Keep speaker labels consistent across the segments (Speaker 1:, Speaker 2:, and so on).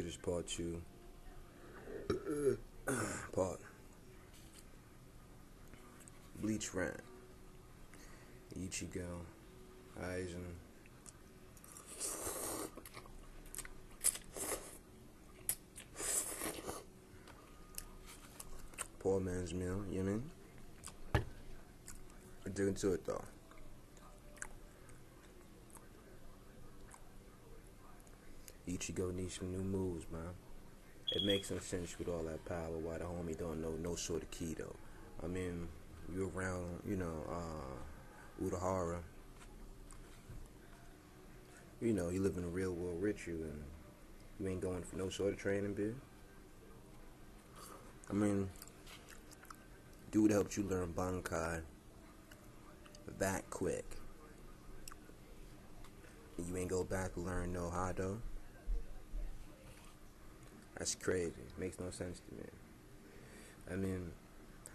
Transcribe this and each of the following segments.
Speaker 1: to this part two. Part Bleach rant. Ichigo, Aizen. Poor man's meal, you know what I mean? We're digging to it though. Ichigo needs some new moves, man. It makes no sense with all that power why the homie don't know no sort of key though. I mean, you're around, Urahara. You know, you live in a real world ritual and you ain't going for no sort of training, bitch. I mean, dude helped you learn Bankai that quick. And you ain't go back and learn no Hado. That's crazy. Makes no sense to me. I mean,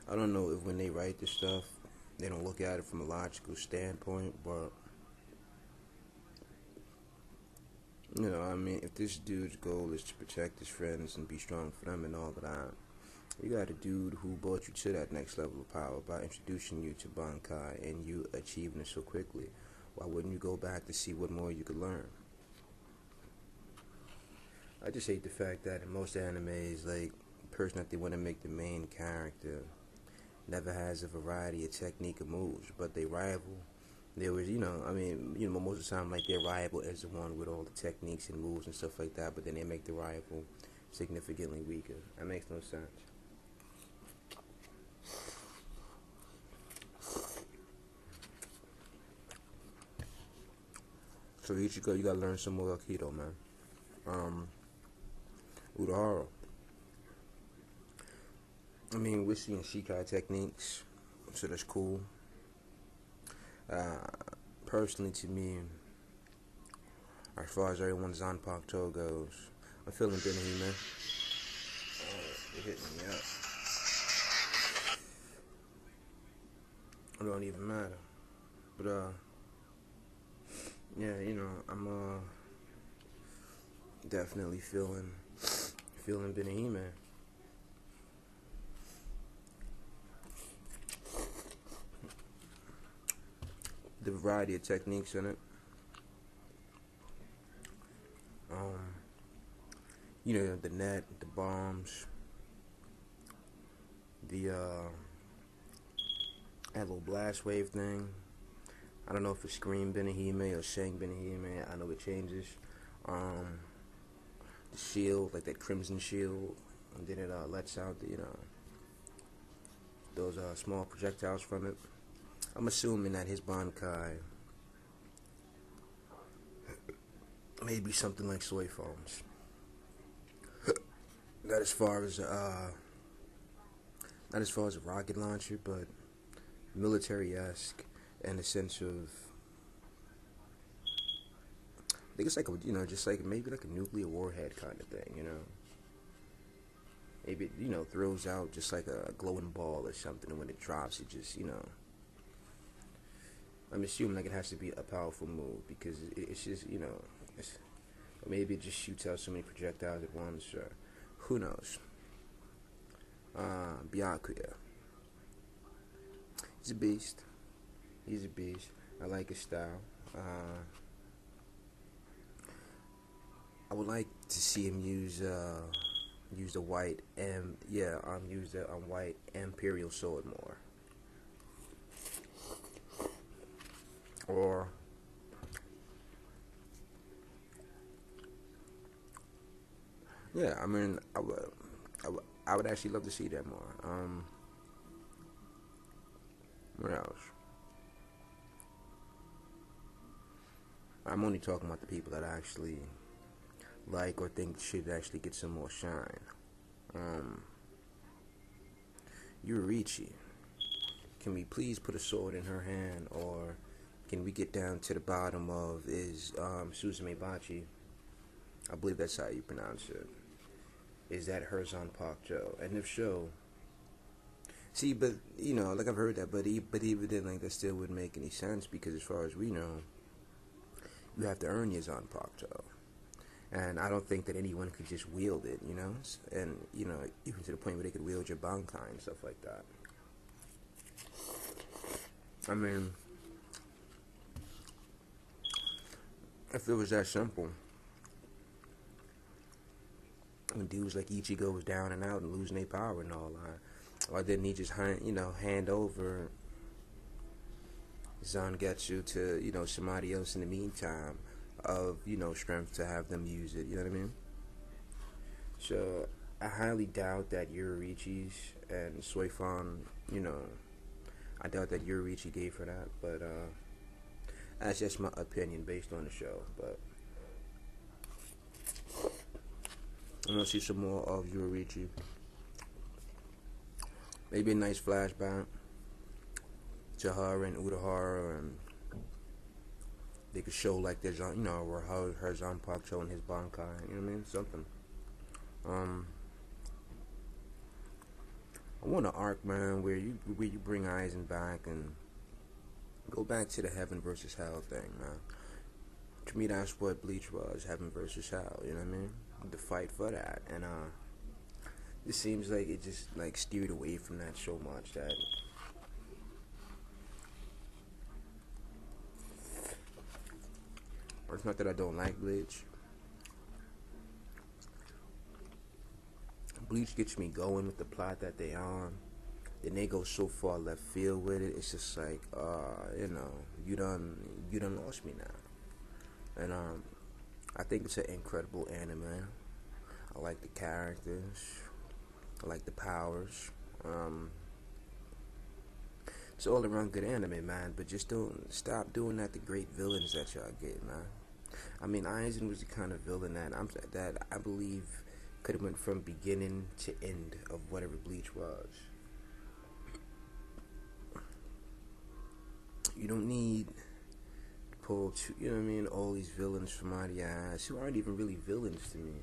Speaker 1: I don't know if when they write this stuff, they don't look at it from a logical standpoint, but you know, I mean, if this dude's goal is to protect his friends and be strong for them and all of that, you got a dude who brought you to that next level of power by introducing you to Bankai and you achieving it so quickly. Why wouldn't you go back to see what more you could learn? I just hate the fact that in most animes, like, the person that they want to make the main character never has a variety of technique or moves, but they rival. There was, most of the time, like, their rival is the one with all the techniques and moves and stuff like that, but then they make the rival significantly weaker. That makes no sense. So Ichigo, you gotta learn some more Aikido, man. Urahara. I mean, we're seeing Shikai techniques, so that's cool. Personally, to me, as far as everyone's Zanpakuto goes, I'm feeling Benahi, man. It hitting me up. It don't even matter. But, yeah, I'm, definitely feeling Benahi, man. The variety of techniques in it. The net, the bombs, that little blast wave thing. I don't know if it's Scream Benihime or Shang Benihime. I know it changes. The shield, like that crimson shield, and then it lets out those small projectiles from it. I'm assuming that his Bankai may be something like soy foams. Not as far as a rocket launcher, but military-esque in the sense of, I think it's like just like maybe like a nuclear warhead kind of thing, Maybe it, throws out just like a glowing ball or something, and when it drops, it just, I'm assuming like it has to be a powerful move because it's just, maybe it just shoots out so many projectiles at once, or who knows. Byakuya. He's a beast. I like his style. I would like to see him use the white white Imperial sword more. Or yeah, I mean, I would actually love to see that more. What else? I'm only talking about the people that I actually like or think should actually get some more shine. Yurichi. Can we please put a sword in her hand, or can we get down to the bottom of is Suzume Bachi? I believe that's how you pronounce it. Is that her Zanpakuto? And if so, see, but like I've heard that, but even then, like that still wouldn't make any sense because as far as we know, you have to earn your Zanpakuto. And I don't think that anyone could just wield it, you know, and even to the point where they could wield your bankai and stuff like that. I mean, if it was that simple, when dudes like Ichigo was down and out and losing their power and all that, why didn't he just hand over Zangetsu to somebody else in the meantime of strength to have them use it? You know what I mean? So I highly doubt that Yurichi's and Soifan, I doubt that Yurichi gave her that, but that's just my opinion based on the show. But I'm gonna see some more of Yurichi. Maybe a nice flashback to her and Urahara, and they could show like there's where her Zanpakuto and his Bankai. You know what I mean? Something. I want an arc, man, where you bring Aizen back and go back to the heaven versus hell thing, man. To me, that's what Bleach was, heaven versus hell. You know what I mean? The fight for that, and it seems like it just like steered away from that so much that. Or it's not that I don't like Bleach. Bleach gets me going with the plot that they on. Then they go so far left field with it. It's just like, you done lost me now. And I think it's an incredible anime. I like the characters. I like the powers. It's all around good anime, man. But just don't stop doing that to great villains that y'all get, man. I mean, Aizen was the kind of villain that I believe could have went from beginning to end of whatever Bleach was. You don't need to pull all these villains from out of your ass who aren't even really villains to me.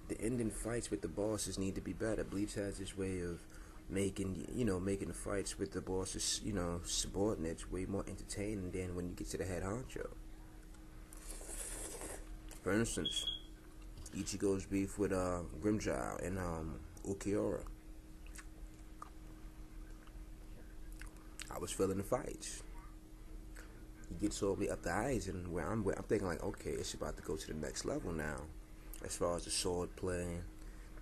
Speaker 1: The ending fights with the bosses need to be better. Bleach has this way of making the fights with the bosses, subordinates way more entertaining than when you get to the head honcho. For instance, Ichigo's beef with Grimmjow and Ukiura. I was feeling the fights. He gets all the way up the Aizen where I'm thinking like, okay, it's about to go to the next level now. As far as the sword play,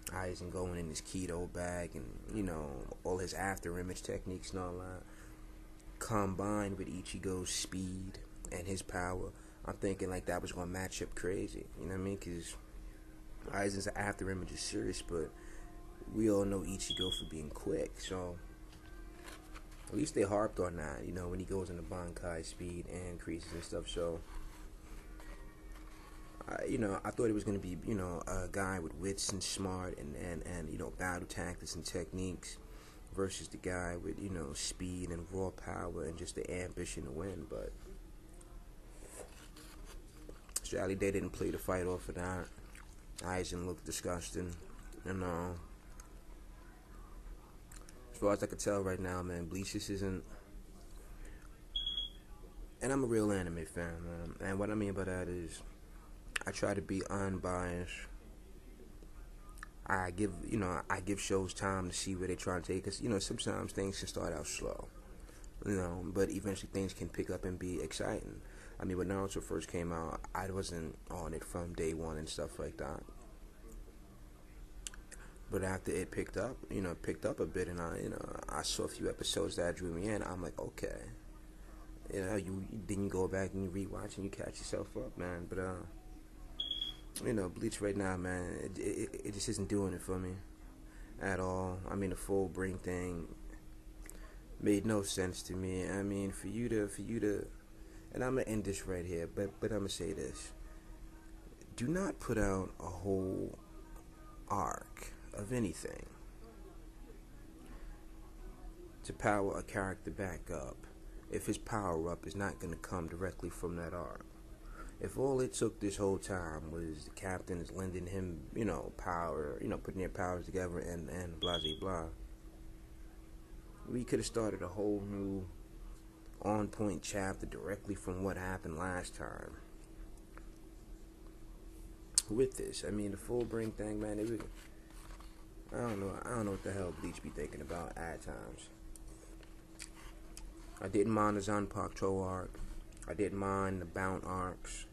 Speaker 1: Aizen going in his keto bag and all his after image techniques and all that, combined with Ichigo's speed and his power, I'm thinking like that was gonna match up crazy. You know what I mean? Because Aizen's after image is serious, but we all know Ichigo for being quick, so at least they harped on that, when he goes into Bankai speed and increases and stuff. So I thought it was going to be, a guy with wits and smart and battle tactics and techniques versus the guy with, speed and raw power and just the ambition to win. But sadly, they didn't play the fight off of that. Aizen looked disgusting, and as far as I can tell right now, man, Bleach just isn't. And I'm a real anime fan, man. And what I mean by that is, I try to be unbiased. I give shows time to see where they're trying to take us. Sometimes things can start out slow, but eventually things can pick up and be exciting. I mean, when Naruto first came out, I wasn't on it from day one and stuff like that. But after it picked up a bit, and I saw a few episodes that drew me in. I'm like, okay, you go back and you rewatch and you catch yourself up, man. But Bleach right now, man, it just isn't doing it for me at all. I mean, the full bring thing made no sense to me. I mean, for you to, and I'm gonna end this right here, but I'm gonna say this: do not put out a whole arc of anything to power a character back up if his power up is not gonna come directly from that arc. If all it took this whole time was the captains lending him, power, putting their powers together and blah, blah, blah, we could have started a whole new on-point chapter directly from what happened last time. with this. I mean, the full bring thing, man. I don't know. I don't know what the hell Bleach be thinking about at times. I didn't mind the Zanpakuto arc. I didn't mind the Bound arcs.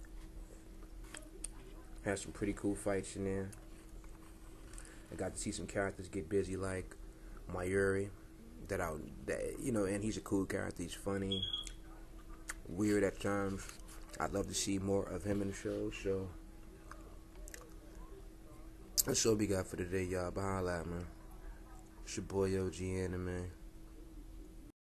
Speaker 1: Had some pretty cool fights in there. I got to see some characters get busy, like Mayuri. And he's a cool character. He's funny, weird at times. I'd love to see more of him in the show. So that's all we got for today, y'all. But holla at, man. It's your boy OG Anime.